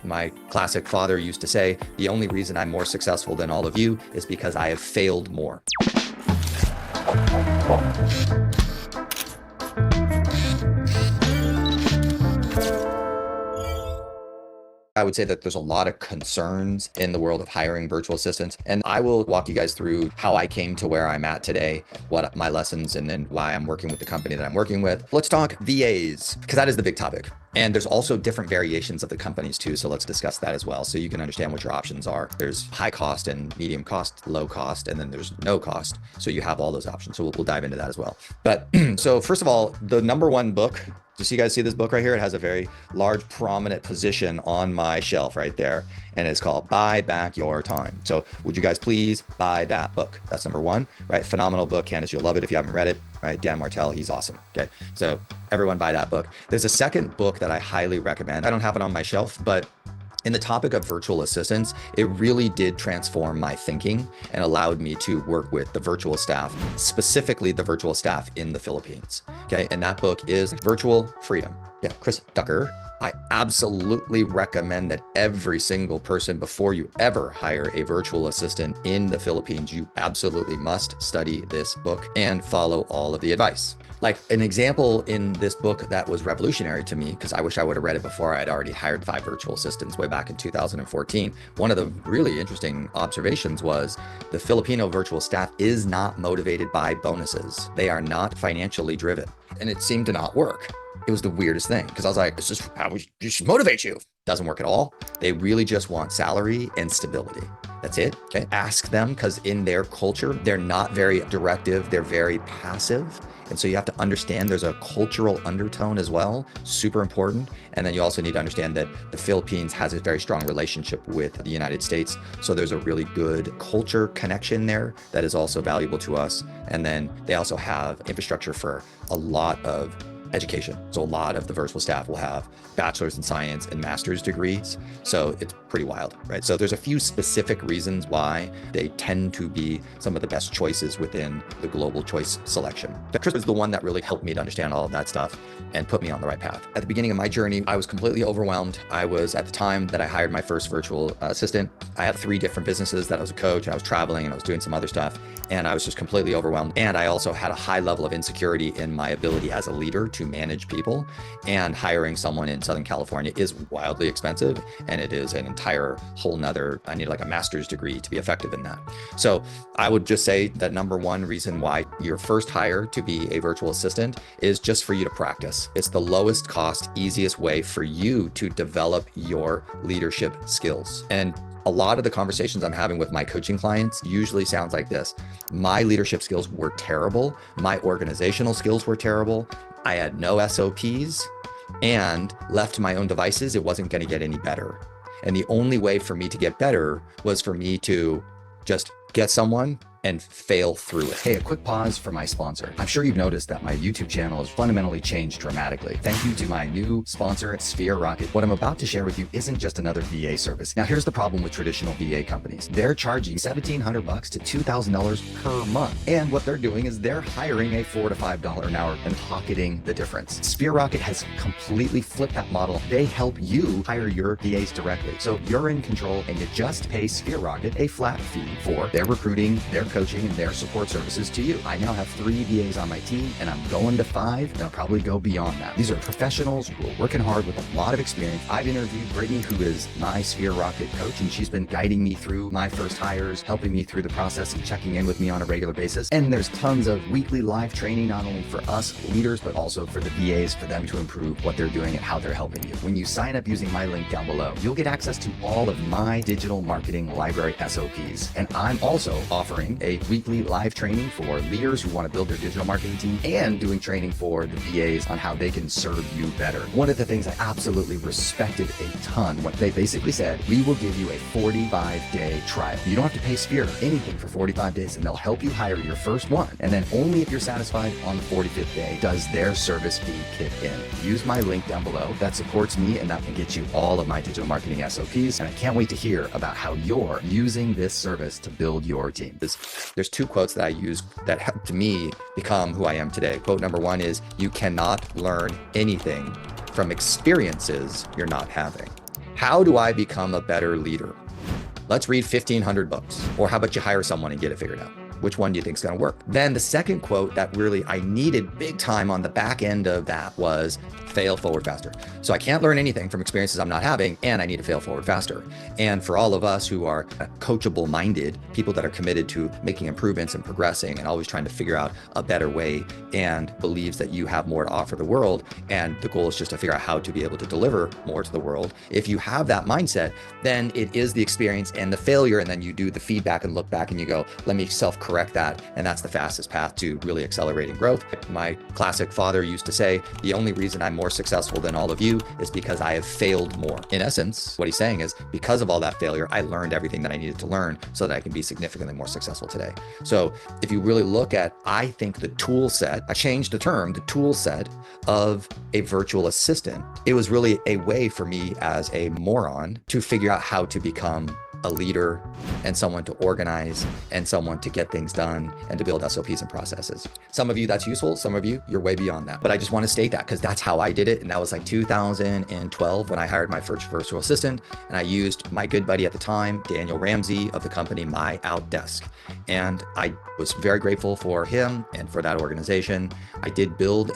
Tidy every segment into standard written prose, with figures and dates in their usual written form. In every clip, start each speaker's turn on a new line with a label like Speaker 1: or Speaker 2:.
Speaker 1: My classic father used to say, the only reason I'm more successful than all of you is because I have failed more. I would say that there's a lot of concerns in the world of hiring virtual assistants, and I will walk you guys through how I came to where I'm at today, what my lessons, and then why I'm working with the company that I'm working with. Let's talk VAs, because that is the big topic. And there's also different variations of the companies too, so let's discuss that as well, so you can understand what your options are. There's high cost and medium cost, low cost, and then there's no cost. So you have all those options. So we'll dive into that as well. But so first of all, the number one book, you guys see this book right here? It has a very large, prominent position on my shelf right there. And it's called Buy Back Your Time. So would you guys please buy that book? That's number one, right? Phenomenal book, Candace, you'll love it if you haven't read it, right? Dan Martell, he's awesome. Okay, so everyone buy that book. There's a second book that I highly recommend. I don't have it on my shelf, but in the topic of virtual assistants, it really did transform my thinking and allowed me to work with the virtual staff, specifically the virtual staff in the Philippines. Okay, and that book is Virtual Freedom. Yeah, Chris Ducker. I absolutely recommend that every single person, before you ever hire a virtual assistant in the Philippines, you absolutely must study this book and follow all of the advice. Like an example in this book that was revolutionary to me, because I wish I would have read it before I had already hired 5 virtual assistants way back in 2014. One of the really interesting observations was the Filipino virtual staff is not motivated by bonuses. They are not financially driven. And it seemed to not work. It was the weirdest thing, because I was like, this is how we should motivate you. Doesn't work at all. They really just want salary and stability. That's it. Okay. Ask them, because in their culture, they're not very directive. They're very passive. And so you have to understand there's a cultural undertone as well, super important. And then you also need to understand that the Philippines has a very strong relationship with the United States. So there's a really good culture connection there that is also valuable to us. And then they also have infrastructure for a lot of education. So a lot of the virtual staff will have bachelor's in science and master's degrees. So it's pretty wild, right? So there's a few specific reasons why they tend to be some of the best choices within the global choice selection. But Chris was the one that really helped me to understand all of that stuff and put me on the right path. At the beginning of my journey, I was completely overwhelmed. I was, at the time that I hired my first virtual assistant, I had 3 different businesses that I was a coach, I was traveling, and I was doing some other stuff. And I was just completely overwhelmed. And I also had a high level of insecurity in my ability as a leader to manage people. And hiring someone in Southern California is wildly expensive. And it is an entire whole nother, I need like a master's degree to be effective in that. So I would just say that number one reason why your first hire to be a virtual assistant is just for you to practice. It's the lowest cost, easiest way for you to develop your leadership skills. And a lot of the conversations I'm having with my coaching clients usually sounds like this. My leadership skills were terrible. My organizational skills were terrible. I had no SOPs, and left to my own devices, it wasn't going to get any better. And the only way for me to get better was for me to just get someone and fail through it. Hey, a quick pause for my sponsor. I'm sure you've noticed that my YouTube channel has fundamentally changed dramatically. Thank you to my new sponsor, Sphere Rocket. What I'm about to share with you isn't just another VA service. Now, here's the problem with traditional VA companies. They're charging $1,700 to $2,000 per month. And what they're doing is they're hiring a $4 to $5 an hour and pocketing the difference. Sphere Rocket has completely flipped that model. They help you hire your VAs directly. So you're in control, and you just pay Sphere Rocket a flat fee for their recruiting, their coaching, and their support services to you. I now have 3 VAs on my team, and I'm going to 5, and I'll probably go beyond that. These are professionals who are working hard with a lot of experience. I've interviewed Brittany, who is my Sphere Rocket coach, and she's been guiding me through my first hires, helping me through the process and checking in with me on a regular basis. And there's tons of weekly live training, not only for us leaders, but also for the VAs, for them to improve what they're doing and how they're helping you. When you sign up using my link down below, you'll get access to all of my digital marketing library SOPs. And I'm also offering a weekly live training for leaders who want to build their digital marketing team, and doing training for the VAs on how they can serve you better. One of the things I absolutely respected a ton, what they basically said, we will give you a 45-day trial. You don't have to pay Sphere anything for 45 days, and they'll help you hire your first one. And then only if you're satisfied on the 45th day does their service fee kick in. Use my link down below. That supports me, and that can get you all of my digital marketing SOPs. And I can't wait to hear about how you're using this service to build your team. There's 2 quotes that I use that helped me become who I am today. Quote number 1 is, you cannot learn anything from experiences you're not having. How do I become a better leader? Let's read 1,500 books. Or how about you hire someone and get it figured out? Which one do you think is going to work? Then the second quote that really I needed big time on the back end of that was fail forward faster. So I can't learn anything from experiences I'm not having, and I need to fail forward faster. And for all of us who are coachable minded, people that are committed to making improvements and progressing and always trying to figure out a better way and believes that you have more to offer the world, and the goal is just to figure out how to be able to deliver more to the world. If you have that mindset, then it is the experience and the failure, and then you do the feedback and look back and you go, let me self-correct that. And that's the fastest path to really accelerating growth. My classic father used to say, the only reason I'm more successful than all of you is because I have failed more. In essence, what he's saying is, because of all that failure, I learned everything that I needed to learn so that I can be significantly more successful today. So if you really look at, I think the tool set, I changed the term, the tool set of a virtual assistant, it was really a way for me as a moron to figure out how to become a leader and someone to organize and someone to get things done and to build SOPs and processes. Some of you that's useful, some of you, you're way beyond that. But I just want to state that because that's how I did it. And that was like 2012 when I hired my first virtual assistant. And I used my good buddy at the time, Daniel Ramsey of the company My Outdesk. And I was very grateful for him and for that organization. I did build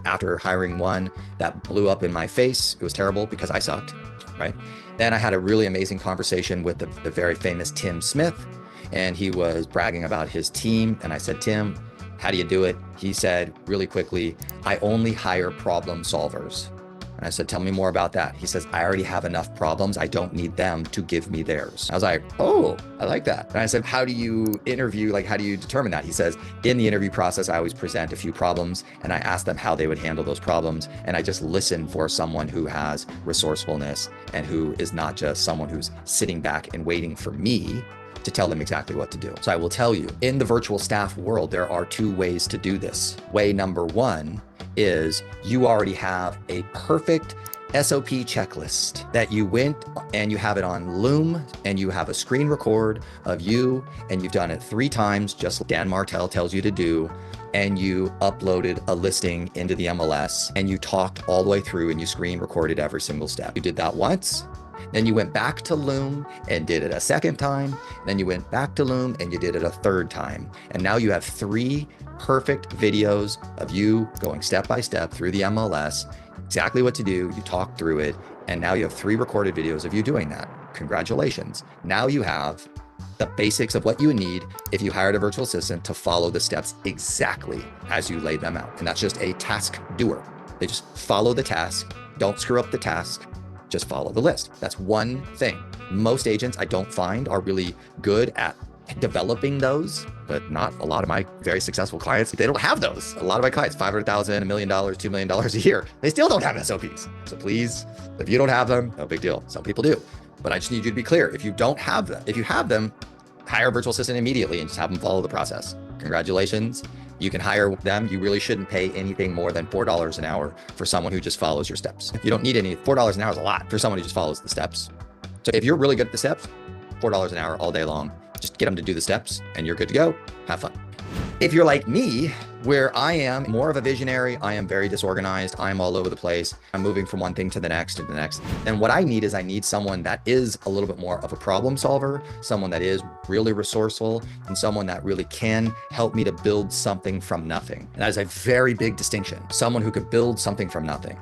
Speaker 1: after hiring one that blew up in my face. It was terrible because I sucked, right? Then I had a really amazing conversation with the very famous Tim Smith, and he was bragging about his team. And I said, Tim, how do you do it? He said really quickly, I only hire problem solvers. And I said, tell me more about that. He says, I already have enough problems. I don't need them to give me theirs. I was like, oh, I like that. And I said, how do you interview? Like, how do you determine that? He says, in the interview process, I always present a few problems and I ask them how they would handle those problems. And I just listen for someone who has resourcefulness and who is not just someone who's sitting back and waiting for me to tell them exactly what to do. So I will tell you, in the virtual staff world, there are two ways to do this. Way number one is you already have a perfect SOP checklist that you went and you have it on Loom and you have a screen record of you and you've done it 3 times, just like Dan Martell tells you to do. And you uploaded a listing into the MLS and you talked all the way through and you screen recorded every single step. You did that once. Then you went back to Loom and did it a second time. Then you went back to Loom and you did it a third time. And now you have 3 perfect videos of you going step by step through the MLS, exactly what to do. You talk through it. And now you have 3 recorded videos of you doing that. Congratulations. Now you have the basics of what you need if you hired a virtual assistant to follow the steps exactly as you laid them out. And that's just a task doer. They just follow the task. Don't screw up the task. Just follow the list. That's one thing. Most agents I don't find are really good at developing those, but not a lot of my very successful clients. They don't have those. A lot of my clients, $500,000, $1 million, $2 million a year, they still don't have SOPs. So please, if you don't have them, no big deal. Some people do, but I just need you to be clear. If you don't have them, if you have them, hire a virtual assistant immediately and just have them follow the process. Congratulations. You can hire them. You really shouldn't pay anything more than $4 an hour for someone who just follows your steps. You don't need any. $4 an hour is a lot for someone who just follows the steps. So if you're really good at the steps, $4 an hour all day long, just get them to do the steps and you're good to go. Have fun. If you're like me, where I am more of a visionary, I am very disorganized, I'm all over the place, I'm moving from one thing to the next, then what I need is I need someone that is a little bit more of a problem solver, someone that is really resourceful, and someone that really can help me to build something from nothing. And that is a very big distinction, someone who could build something from nothing.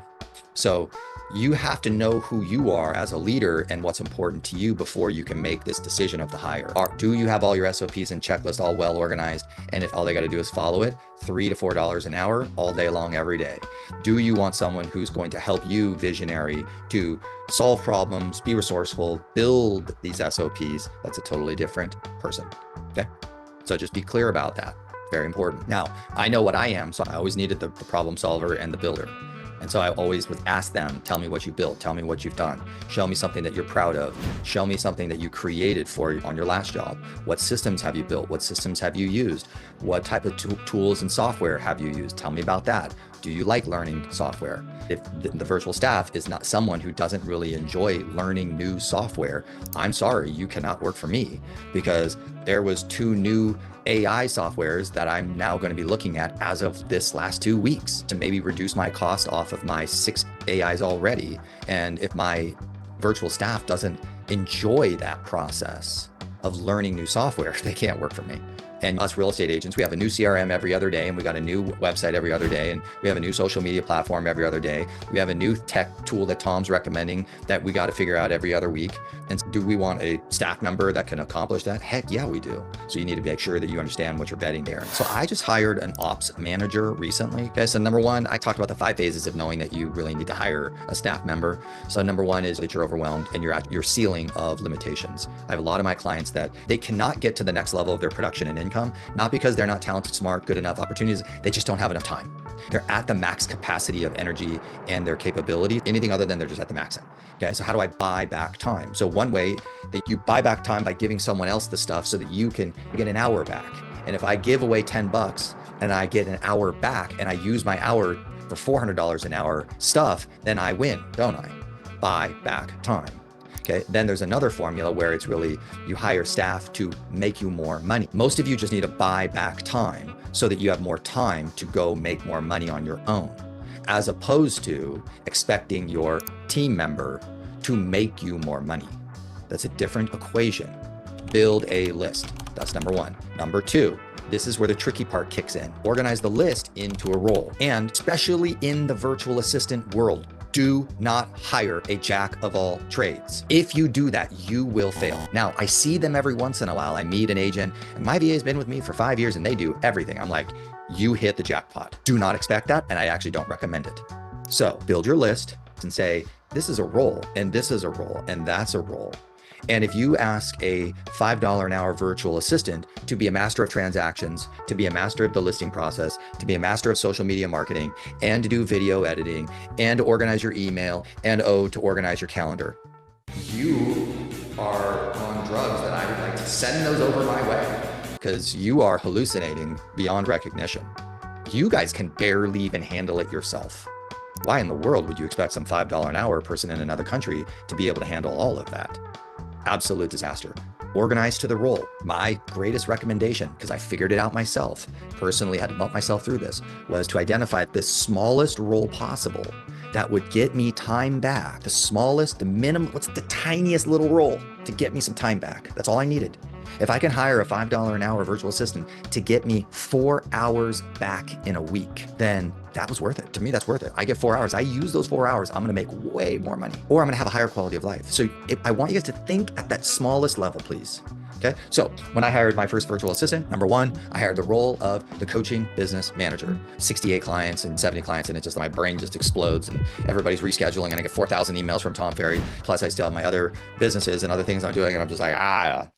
Speaker 1: So you have to know who you are as a leader and what's important to you before you can make this decision of the hire. Do you have all your SOPs and checklists all well organized? And if all they got to do is follow it, $3 to $4 an hour all day long, every day. Do you want someone who's going to help you, visionary, to solve problems, be resourceful, build these SOPs? That's a totally different person. Okay. So just be clear about that. Very important. Now, I know what I am, so I always needed the problem solver and the builder. And so I always would ask them, tell me what you built, tell me what you've done, show me something that you're proud of, show me something that you created on your last job. What systems have you built? What systems have you used? What type of tools and software have you used? Tell me about that. Do you like learning software? If the virtual staff is not someone who doesn't really enjoy learning new software, I'm sorry, you cannot work for me, because there was 2 new AI softwares that I'm now going to be looking at as of this last 2 weeks to maybe reduce my cost off of my 6 AIs already. And if my virtual staff doesn't enjoy that process of learning new software, they can't work for me. And us real estate agents, we have a new CRM every other day, and we got a new website every other day, and we have a new social media platform every other day. We have a new tech tool that Tom's recommending that we got to figure out every other week. And do we want a staff member that can accomplish that? Heck yeah, we do. So you need to make sure that you understand what you're betting there. So I just hired an ops manager recently. Okay, so number one, I talked about the 5 phases of knowing that you really need to hire a staff member. So number one is that you're overwhelmed and you're at your ceiling of limitations. I have a lot of my clients that they cannot get to the next level of their production and income, not because they're not talented, smart, good enough opportunities, they just don't have enough time. They're at the max capacity of energy and their capability. Anything other than they're just at the max. Okay, so how do I buy back time? So one way that you buy back time by giving someone else the stuff so that you can get an hour back. And if I give away $10 and I get an hour back and I use my hour for $400 an hour stuff, then I win, don't I? Buy back time. Okay, then there's another formula where it's really you hire staff to make you more money. Most of you just need to buy back time so that you have more time to go make more money on your own, as opposed to expecting your team member to make you more money. That's a different equation. Build a list. That's number one. Number two, this is where the tricky part kicks in. Organize the list into a role. And especially in the virtual assistant world, do not hire a jack of all trades. If you do that, you will fail. Now, I see them every once in a while. I meet an agent, and my VA has been with me for 5 years and they do everything. I'm like, you hit the jackpot. Do not expect that, and I actually don't recommend it. So build your list and say, this is a role, and this is a role, and that's a role. And if you ask a $5 an hour virtual assistant to be a master of transactions, to be a master of the listing process, to be a master of social media marketing, and to do video editing, and to organize your email, and to organize your calendar, you are on drugs that I would like to send those over my way, because you are hallucinating beyond recognition. You guys can barely even handle it yourself. Why in the world would you expect some $5 an hour person in another country to be able to handle all of that? Absolute disaster. Organize to the role. My greatest recommendation, because I figured it out myself, personally had to bump myself through this, was to identify the smallest role possible that would get me time back. The smallest, the minimum, what's the tiniest little role to get me some time back? That's all I needed. If I can hire a $5 an hour virtual assistant to get me 4 hours back in a week, then that was worth it. To me, that's worth it. I get 4 hours. I use those 4 hours. I'm going to make way more money, or I'm going to have a higher quality of life. So I want you guys to think at that smallest level, please. Okay. So when I hired my first virtual assistant, number one, I hired the role of the coaching business manager. 68 clients and 70 clients, and it just, my brain just explodes and everybody's rescheduling, and I get 4,000 emails from Tom Ferry. Plus I still have my other businesses and other things I'm doing, and I'm just like,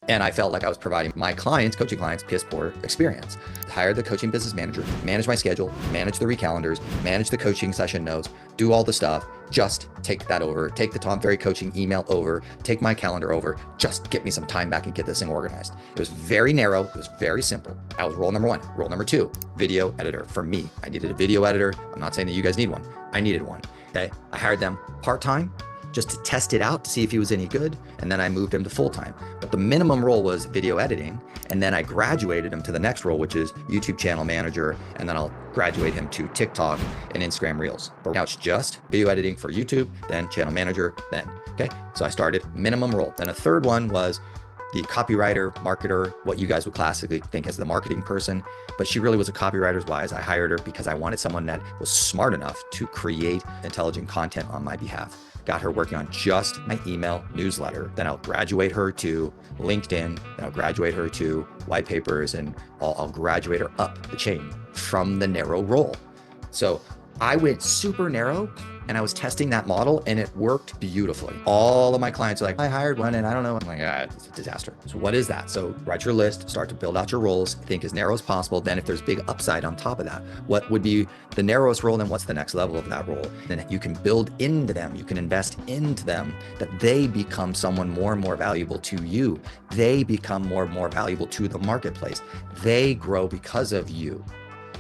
Speaker 1: and I felt like I was providing my clients, coaching clients, piss poor experience. Hired the coaching business manager, manage my schedule, manage the recalendars, manage the coaching session notes, do all the stuff. Just take that over, take the Tom Ferry coaching email over, take my calendar over, just get me some time back and get this thing organized. It was very narrow, it was very simple. That was role number one. Role number two, video editor. For me, I needed a video editor. I'm not saying that you guys need one. I needed one, okay? I hired them part-time just to test it out to see if he was any good, and then I moved him to full-time. But the minimum role was video editing, and then I graduated him to the next role, which is YouTube channel manager, and then I'll graduate him to TikTok and Instagram Reels. But now it's just video editing for YouTube, then channel manager, then, okay? So I started minimum role. Then a third one was the copywriter, marketer, what you guys would classically think as the marketing person, but she really was a copywriter's wise. I hired her because I wanted someone that was smart enough to create intelligent content on my behalf. Got her working on just my email newsletter. Then I'll graduate her to LinkedIn, then I'll graduate her to white papers, and I'll graduate her up the chain from the narrow role. So I went super narrow, and I was testing that model, and it worked beautifully. All of my clients are like, I hired one and I don't know. I'm like, it's a disaster. So what is that? So write your list, start to build out your roles, think as narrow as possible. Then if there's big upside on top of that, what would be the narrowest role? Then what's the next level of that role? Then you can build into them, you can invest into them, that they become someone more and more valuable to you. They become more and more valuable to the marketplace. They grow because of you.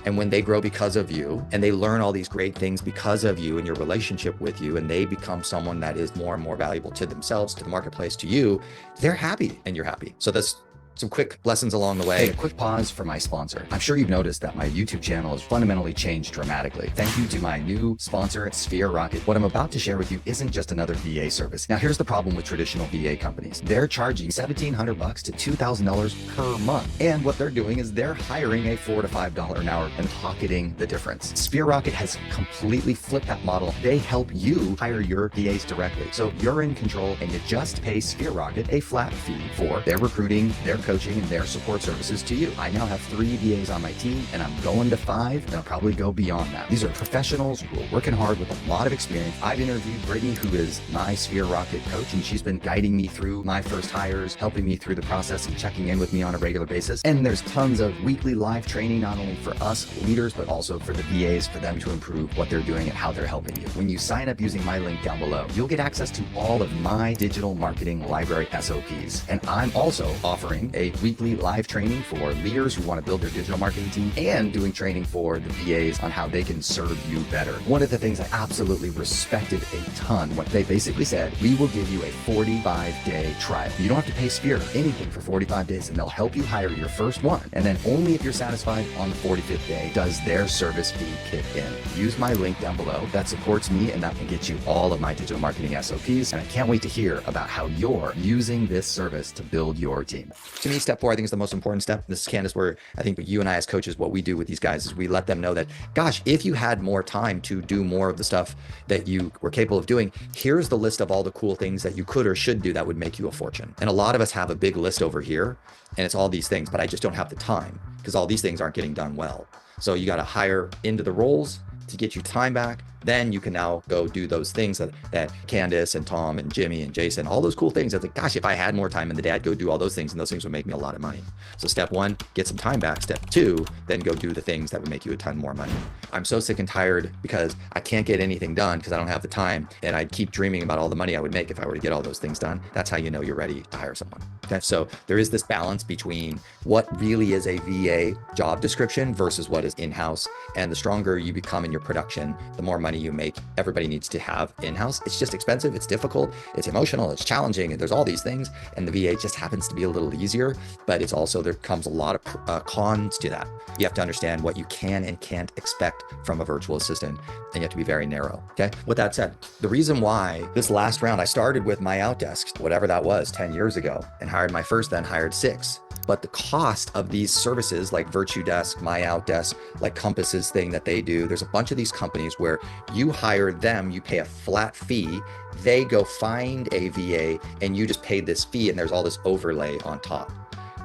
Speaker 1: And when they grow because of you, and they learn all these great things because of you and your relationship with you, and they become someone that is more and more valuable to themselves, to the marketplace, to you, they're happy and you're happy. So that's Some quick lessons along the way. Hey, a quick pause for my sponsor. I'm sure you've noticed that my YouTube channel has fundamentally changed dramatically. Thank you to my new sponsor, Sphere Rocket. What I'm about to share with you isn't just another VA service. Now, here's the problem with traditional VA companies. They're charging $1,700 to $2,000 per month. And what they're doing is they're hiring a $4 to $5 an hour and pocketing the difference. Sphere Rocket has completely flipped that model. They help you hire your VAs directly. So you're in control and you just pay Sphere Rocket a flat fee for their recruiting, their coaching, and their support services to you. I now have 3 VAs on my team and I'm going to 5 and I'll probably go beyond that. These are professionals who are working hard with a lot of experience. I've interviewed Brittany, who is my Sphere Rocket coach, and she's been guiding me through my first hires, helping me through the process and checking in with me on a regular basis. And there's tons of weekly live training, not only for us leaders, but also for the VAs, for them to improve what they're doing and how they're helping you. When you sign up using my link down below, you'll get access to all of my digital marketing library SOPs. And I'm also offering a weekly live training for leaders who want to build their digital marketing team, and doing training for the VAs on how they can serve you better. One of the things I absolutely respected a ton, what they basically said, we will give you a 45-day trial. You don't have to pay Sphere anything for 45 days, and they'll help you hire your first one. And then only if you're satisfied on the 45th day does their service fee kick in. Use my link down below. That supports me, and that can get you all of my digital marketing SOPs. And I can't wait to hear about how you're using this service to build your team. To me, step 4, I think, is the most important step. This is, Candace, where I think you and I as coaches, what we do with these guys is we let them know that, gosh, if you had more time to do more of the stuff that you were capable of doing, here's the list of all the cool things that you could or should do that would make you a fortune. And a lot of us have a big list over here, and it's all these things, but I just don't have the time because all these things aren't getting done well. So you got to hire into the roles to get you time back. Then you can now go do those things that Candace and Tom and Jimmy and Jason, all those cool things. I was like, gosh, if I had more time in the day, I'd go do all those things, and those things would make me a lot of money. So step 1, get some time back. Step 2, then go do the things that would make you a ton more money. I'm so sick and tired because I can't get anything done because I don't have the time, and I keep dreaming about all the money I would make if I were to get all those things done. That's how you know you're ready to hire someone. Okay, so there is this balance between what really is a VA job description versus what is in-house. And the stronger you become in your production, the more money you make. Everybody needs to have in-house. It's just expensive, it's difficult, it's emotional, it's challenging, and there's all these things. And the VA just happens to be a little easier, but it's also, there comes a lot of cons to that. You have to understand what you can and can't expect from a virtual assistant, and you have to be very narrow. Okay. With that said, the reason why this last round, I started with my Outdesk, whatever that was 10 years ago, and hired my first, then hired 6. But the cost of these services like Virtue Desk, My Outdesk, like Compass's thing that they do, there's a bunch of these companies where you hire them, you pay a flat fee, they go find a VA, and you just pay this fee, and there's all this overlay on top.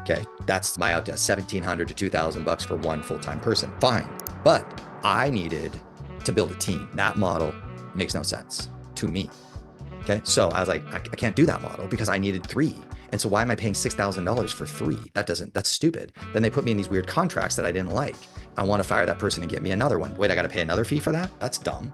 Speaker 1: Okay, that's My Outdesk, $1,700 to $2,000 for one full-time person. Fine, but I needed to build a team. That model makes no sense to me. Okay, so I was like, I can't do that model because I needed 3. And so why am I paying $6,000 for 3? That's stupid. Then they put me in these weird contracts that I didn't like. I want to fire that person and get me another one. Wait, I got to pay another fee for that? That's dumb.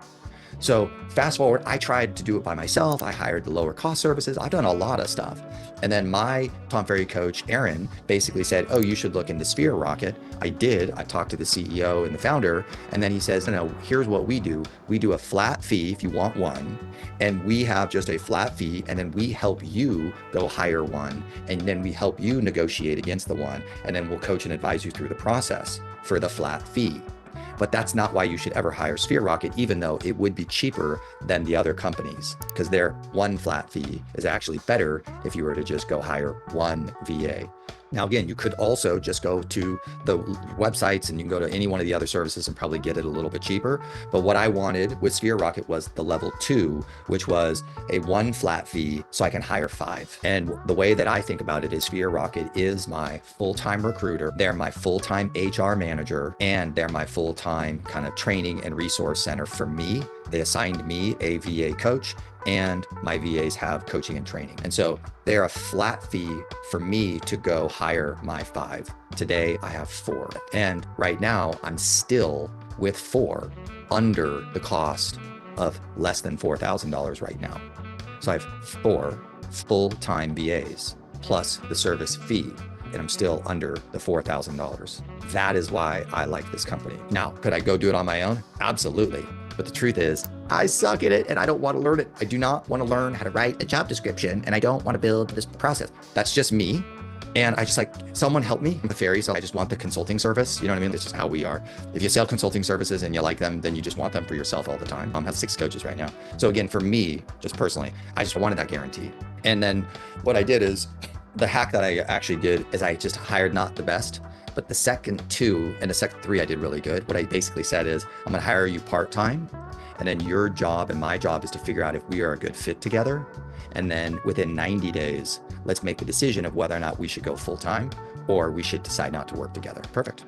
Speaker 1: So fast forward, I tried to do it by myself. I hired the lower cost services. I've done a lot of stuff. And then my Tom Ferry coach, Aaron, basically said, oh, you should look into Sphere Rocket. I did. I talked to the CEO and the founder. And then he says, no, here's what we do. We do a flat fee if you want one. And we have just a flat fee. And then we help you go hire one. And then we help you negotiate against the one. And then we'll coach and advise you through the process for the flat fee. But that's not why you should ever hire Sphere Rocket, even though it would be cheaper than the other companies, because their one flat fee is actually better if you were to just go hire one VA. Now, again, you could also just go to the websites and you can go to any one of the other services and probably get it a little bit cheaper. But what I wanted with Sphere Rocket was the level 2, which was a 1 flat fee so I can hire 5. And the way that I think about it is Sphere Rocket is my full-time recruiter. They're my full-time HR manager, and they're my full-time kind of training and resource center for me. They assigned me a VA coach, and my VAs have coaching and training. And so they're a flat fee for me to go hire my 5. Today I have 4. And right now I'm still with 4 under the cost of less than $4,000 right now. So I have 4 full-time VAs plus the service fee, and I'm still under the $4,000. That is why I like this company. Now, could I go do it on my own? Absolutely. But the truth is, I suck at it and I don't want to learn it. I do not want to learn how to write a job description, and I don't want to build this process. That's just me. And I just like, someone help me with Ferry. So I just want the consulting service. You know what I mean? This is how we are. If you sell consulting services and you like them, then you just want them for yourself all the time. I have 6 coaches right now. So again, for me, just personally, I just wanted that guarantee. And then what I did is, the hack that I actually did is I just hired not the best, but the second 2 and the second 3 I did really good. What I basically said is, I'm going to hire you part-time, and then your job and my job is to figure out if we are a good fit together. And then within 90 days, let's make the decision of whether or not we should go full-time or we should decide not to work together. Perfect.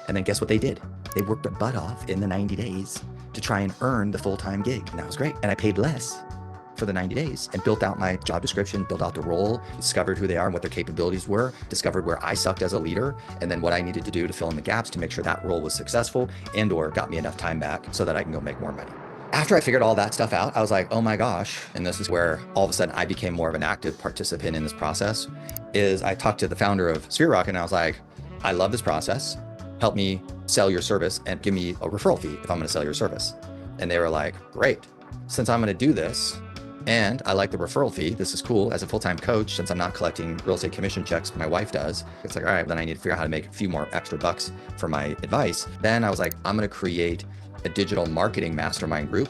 Speaker 1: And then guess what they did? They worked their butt off in the 90 days to try and earn the full-time gig. And that was great. And I paid less for the 90 days and built out my job description, built out the role, discovered who they are and what their capabilities were, discovered where I sucked as a leader, and then what I needed to do to fill in the gaps to make sure that role was successful and or got me enough time back so that I can go make more money. After I figured all that stuff out, I was like, oh my gosh. And this is where all of a sudden I became more of an active participant in this process, is I talked to the founder of SphereRocket and I was like, I love this process. Help me sell your service and give me a referral fee if I'm going to sell your service. And they were like, great. Since I'm going to do this and I like the referral fee, this is cool. As a full-time coach, since I'm not collecting real estate commission checks, my wife does. It's like, all right, then I need to figure out how to make a few more extra bucks for my advice. Then I was like, I'm going to create a digital marketing mastermind group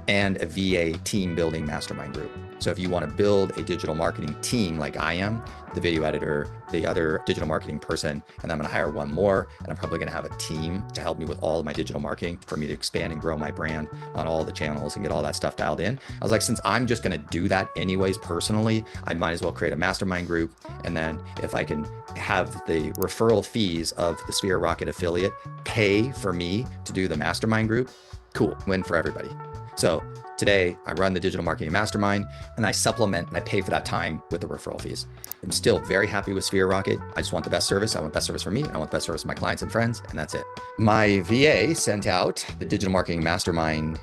Speaker 1: and a VA team building mastermind group. So if you want to build a digital marketing team like I am, the video editor, the other digital marketing person, and I'm going to hire one more, and I'm probably going to have a team to help me with all of my digital marketing for me to expand and grow my brand on all the channels and get all that stuff dialed in. I was like, since I'm just going to do that anyways personally, I might as well create a mastermind group. And then if I can have the referral fees of the SphereRocket affiliate pay for me to do the mastermind group, cool, win for everybody. So today I run the digital marketing mastermind and I supplement and I pay for that time with the referral fees. I'm still very happy with SphereRocket. I just want the best service. I want best service for me. I want the best service for my clients and friends, and that's it. My VA sent out the digital marketing mastermind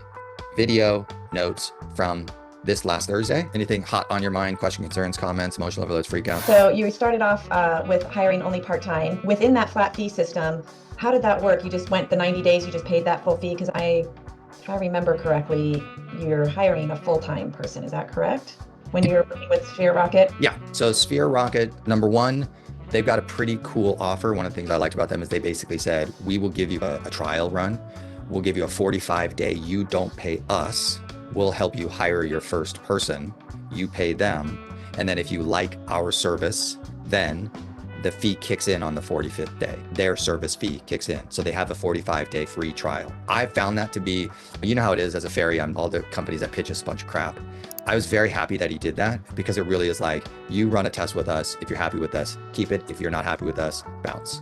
Speaker 1: video notes from this last Thursday. Anything hot on your mind? Question, concerns, comments, emotional overloads, freak out?
Speaker 2: So you started off with hiring only part-time. Within that flat fee system, how did that work? You just went the 90 days, you just paid that full fee? Because if I remember correctly, you're hiring a full-time person. Is that correct? When you're working with SphereRocket?
Speaker 1: Yeah. So SphereRocket, number one, they've got a pretty cool offer. One of the things I liked about them is they basically said, we will give you a trial run. We'll give you a 45-day. You don't pay us. We'll help you hire your first person. You pay them. And then if you like our service, then the fee kicks in on the 45th day. Their service fee kicks in. So they have a 45-day free trial. I found that to be, you know how it is as a Ferry on all the companies that pitch us a bunch of crap. I was very happy that he did that, because it really is like, you run a test with us. If you're happy with us, keep it. If you're not happy with us, bounce.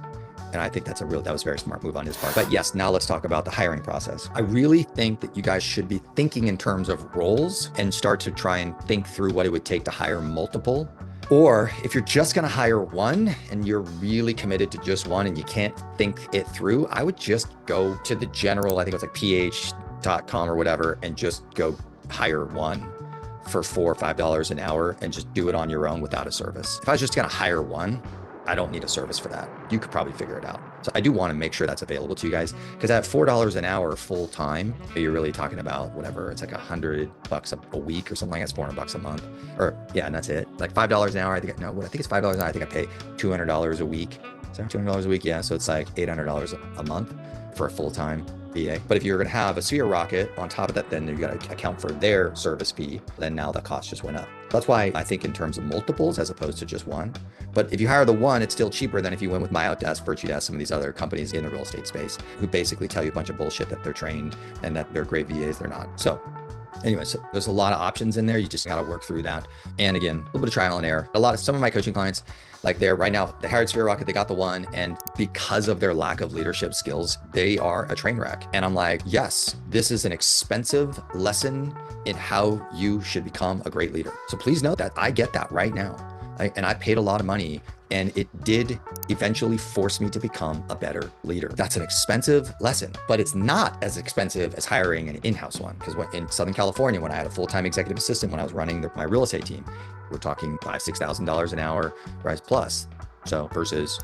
Speaker 1: And I think that was a very smart move on his part. But yes, now let's talk about the hiring process. I really think that you guys should be thinking in terms of roles and start to try and think through what it would take to hire multiple. Or if you're just going to hire one and you're really committed to just one and you can't think it through, I would just go to the general, I think it was like ph.com or whatever, and just go hire one for $4 or $5 an hour and just do it on your own without a service. If I was just going to hire one, I don't need a service for that. You could probably figure it out. So I do want to make sure that's available to you guys, because at $4 an hour full time, you're really talking about whatever. It's like $100 a week or something like that. It's $400 a month, or yeah, and that's it. Like $5 an hour. I think it's $5 an hour. I think I pay $200 a week. Is that $200 a week? Yeah. So it's like $800 a month for a full-time VA. But if you're going to have a SphereRocket on top of that, then you got to account for their service fee. Then now the cost just went up. That's why I think in terms of multiples as opposed to just one. But if you hire the one, it's still cheaper than if you went with MyOutDesk, VirtueDesk, some of these other companies in the real estate space who basically tell you a bunch of bullshit that they're trained and that they're great VAs. They're not. So anyway, so there's a lot of options in there. You just got to work through that. And again, a little bit of trial and error. Some of my coaching clients, like they're right now, they hired SphereRocket, they got the one. And because of their lack of leadership skills, they are a train wreck. And I'm like, yes, this is an expensive lesson in how you should become a great leader. So please note that I get that right now. And I paid a lot of money, and it did eventually force me to become a better leader. That's an expensive lesson, but it's not as expensive as hiring an in-house one. Because in Southern California, when I had a full-time executive assistant, when I was running my real estate team, we're talking $5,000, $6,000 an hour, rise plus. So versus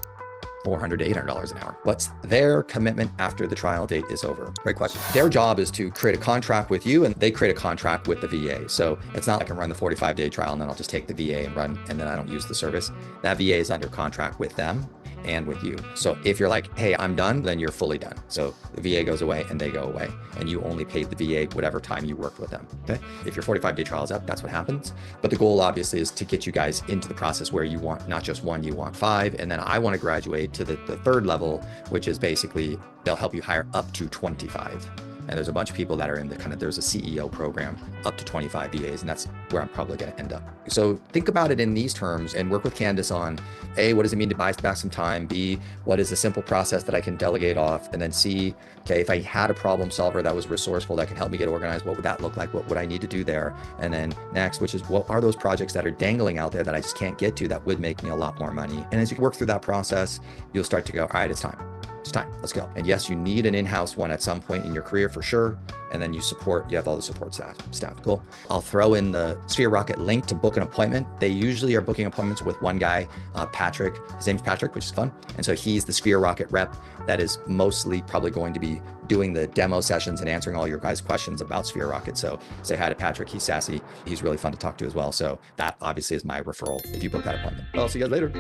Speaker 1: $400 to $800 an hour. What's their commitment after the trial date is over? Great question. Their job is to create a contract with you, and they create a contract with the VA. So it's not like I can run the 45-day trial and then I'll just take the VA and run, and then I don't use the service. That VA is under contract with them and with you. So if you're like, hey, I'm done, then you're fully done. So the VA goes away and they go away, and you only paid the VA whatever time you worked with them. Okay. If your 45-day trial is up, that's what happens. But the goal obviously is to get you guys into the process where you want not just one, you want 5. And then I want to graduate to the third level, which is basically they'll help you hire up to 25. And there's a bunch of people that are in the there's a CEO program up to 25 VAs, and that's where I'm probably going to end up. So think about it in these terms and work with Candace on A, what does it mean to buy back some time? B, what is a simple process that I can delegate off? And then C, okay, if I had a problem solver that was resourceful, that can help me get organized, what would that look like? What would I need to do there? And then next, which is what are those projects that are dangling out there that I just can't get to that would make me a lot more money? And as you work through that process, you'll start to go, all right, it's time. It's time. Let's go. And yes, you need an in-house one at some point in your career for sure. And then you have all the support staff. Cool. I'll throw in the Sphere Rocket link to book an appointment. They usually are booking appointments with one guy, Patrick. His name's Patrick, which is fun. And so he's the Sphere Rocket rep that is mostly probably going to be doing the demo sessions and answering all your guys' questions about Sphere Rocket. So say hi to Patrick. He's sassy. He's really fun to talk to as well. So that obviously is my referral if you book that appointment. I'll see you guys later.